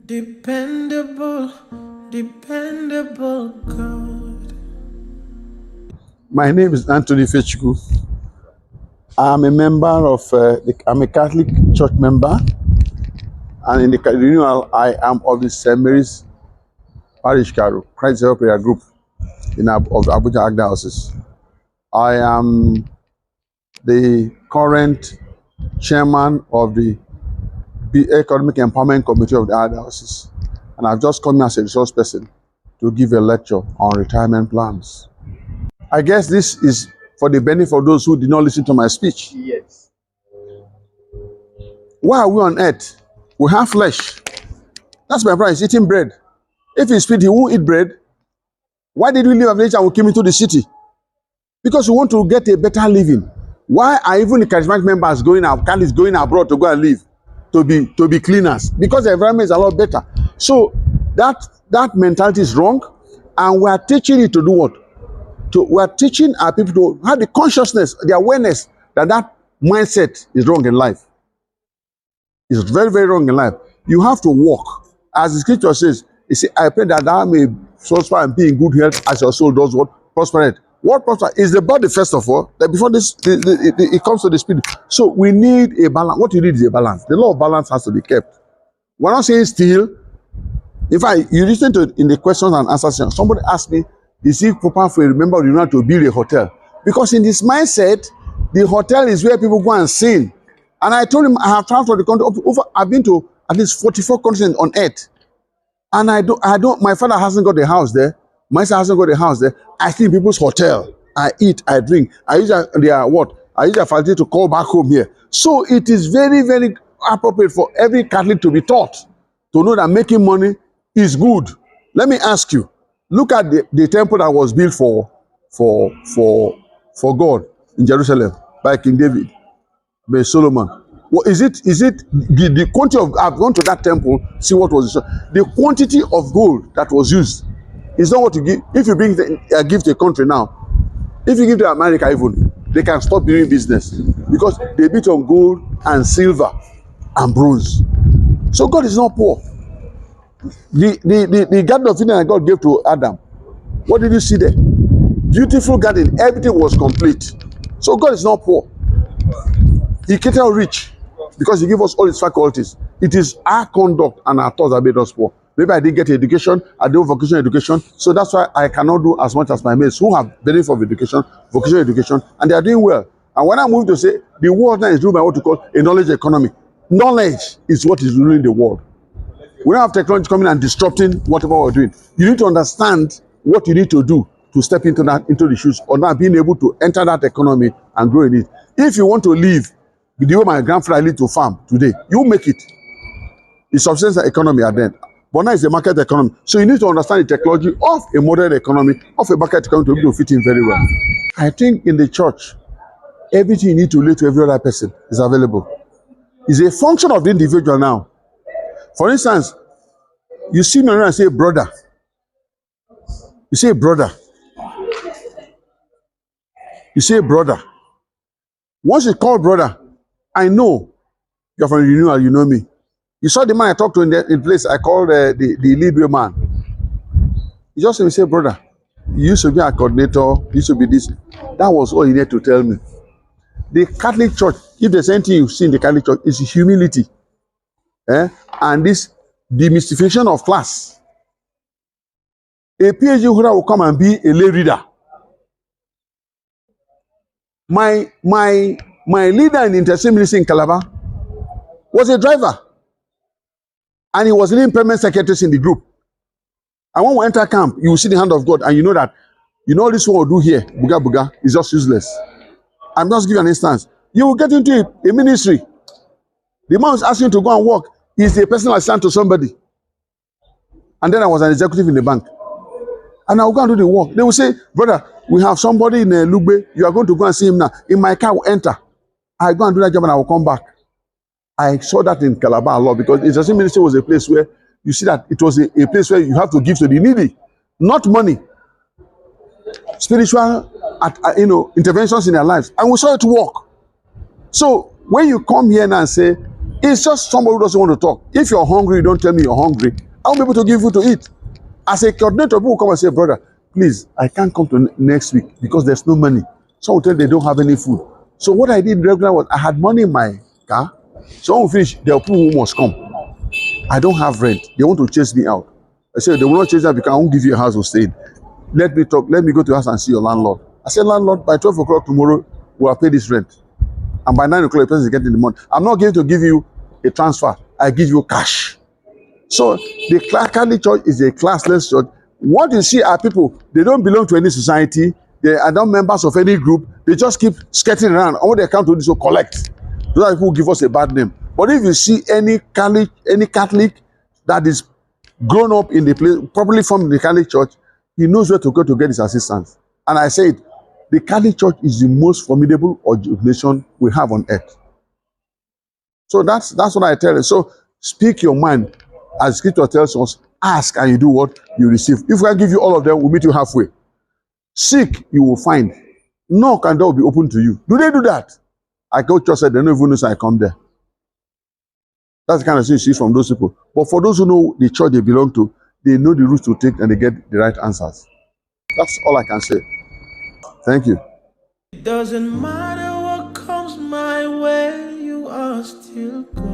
Dependable, dependable God. My name is Anthony Ifechukwu. I'm a member of, I'm a Catholic church member, and in the renewal, I am of the St. Mary's Parish Carol, Christ the Prayer Group of Abuja Archdiocese. I am the current chairman of the Economic Empowerment Committee of the Archdiocese, and I've just come here as a resource person to give a lecture on retirement plans. I guess this is for the benefit of those who did not listen to my speech. Yes. Why are we on earth? We have flesh. That's my brother. He's eating bread. If he's spirit, he won't eat bread. Why did we leave a village and we came into the city? Because we want to get a better living. Why are even the charismatic members going out? Catholics going abroad to go and live, to be cleaners? Because the environment is a lot better. So that mentality is wrong, and we are teaching it to do what? We are teaching our people to have the consciousness, the awareness that mindset is wrong in life. It's very, very wrong in life. You have to walk. As the scripture says, it says, I pray that thou may prosper and be in good health as your soul does what? Prosperity. What prosper is the body, first of all, that before this, it comes to the spirit. So we need a balance. What you need is a balance. The law of balance has to be kept. We're not saying steal. In fact, you listen to in the questions and answers, somebody asked me, is it proper for a member of the union to build a hotel? Because in this mindset, the hotel is where people go and sing. And I told him I have traveled to the country I've been to at least 44 countries on earth. And I don't, my father hasn't got a house there. My son hasn't got a house there. I stay in people's hotel. I eat, I drink. I use their facility to call back home here. So it is very, very appropriate for every Catholic to be taught to know that making money is good. Let me ask you, look at the temple that was built for God in Jerusalem by King David, by Solomon. Well, is it the quantity of, I've gone to that temple, see what was the quantity of gold that was used is not what you give. If you bring a gift to a country now, if you give to America even, they can stop doing business because they beat on gold and silver and bronze. So God is not poor. The garden of Eden that God gave to Adam, what did you see there? Beautiful garden, everything was complete. So God is not poor. He catered rich because he gave us all his faculties. It is our conduct and our thoughts that made us poor. Maybe I didn't get education, I did vocational education, so that's why I cannot do as much as my mates who have benefit of education, vocational education, and they are doing well. And when I move to say the world now is ruled by what we call a knowledge economy, knowledge is what is ruling the world. We don't have technology coming and disrupting whatever we're doing. You need to understand what you need to do to step into the shoes, or not being able to enter that economy and grow in it. If you want to live the way my grandfather lived to farm today, you make it. It's subsistence economy at the end. But now it's a market economy. So you need to understand the technology of a modern economy, of a market economy to be able to fit in very well. I think in the church, everything you need to relate to every other person is available. It's a function of the individual now. For instance, you see me and say brother. You say brother. You say brother. Once you call brother, I know you're from the renewal, you know me. You saw the man I talked to in the place I called the lead man. He just say, brother, you used to be a coordinator, you used to be this. That was all he needed to tell me. The Catholic Church, if there's anything you see in the Catholic Church, is humility. And this demystification of class. A PhD holder will come and be a lay reader. My leader in intercession ministry in Calabar was a driver. And he was leading permanent secretaries in the group. And when we enter camp, you will see the hand of God, and you know that, this one will do here, buga buga, is just useless. I'm just giving an instance. You will get into a ministry. The man who's asking you to go and work is a personal assistant to somebody. And then I was an executive in the bank. And I will go and do the work. They will say, brother, we have somebody in Lugbe. You are going to go and see him now. In my car, will enter. I go and do that job and I will come back. I saw that in Calabar a lot because the intercession ministry was a place where you see that it was a place where you have to give to the needy, not money. Spiritual, interventions in their lives, and we saw it work. So when you come here now and say, It's just somebody who doesn't want to talk. If you're hungry, you don't tell me you're hungry. I won't be able to give you to eat. As a coordinator, people will come and say, brother, please, I can't come to next week because there's no money. Some will tell they don't have any food. So what I did regular was I had money in my car. So when we finish, there are people who must come. I don't have rent. They want to chase me out. I said, they will not chase me out because I won't give you a house to stay in. Let me talk. Let me go to your house and see your landlord. I said, landlord, by 12 o'clock tomorrow, we will pay this rent. And by 9 o'clock, the person is getting the money. I'm not going to give you a transfer. I give you cash. So the Catholic Church is a classless church. What you see are people, they don't belong to any society. They are not members of any group. They just keep skirting around. All they can do is to collect. Those are people who give us a bad name. But if you see any Catholic that is grown up in the place, properly formed in the Catholic Church, he knows where to go to get his assistance. And I say it, the Catholic Church is the most formidable organization we have on earth. So that's what I tell you. So speak your mind. As Scripture tells us, ask and you do what? You receive. If I give you all of them, we'll meet you halfway. Seek, you will find. Knock and door will be open to you. Do they do that? I go to church, said they don't even know I come there. That's the kind of thing you see from those people. But for those who know the church they belong to, they know the route to take and they get the right answers. That's all I can say. Thank you. It doesn't matter what comes my way, you are still good.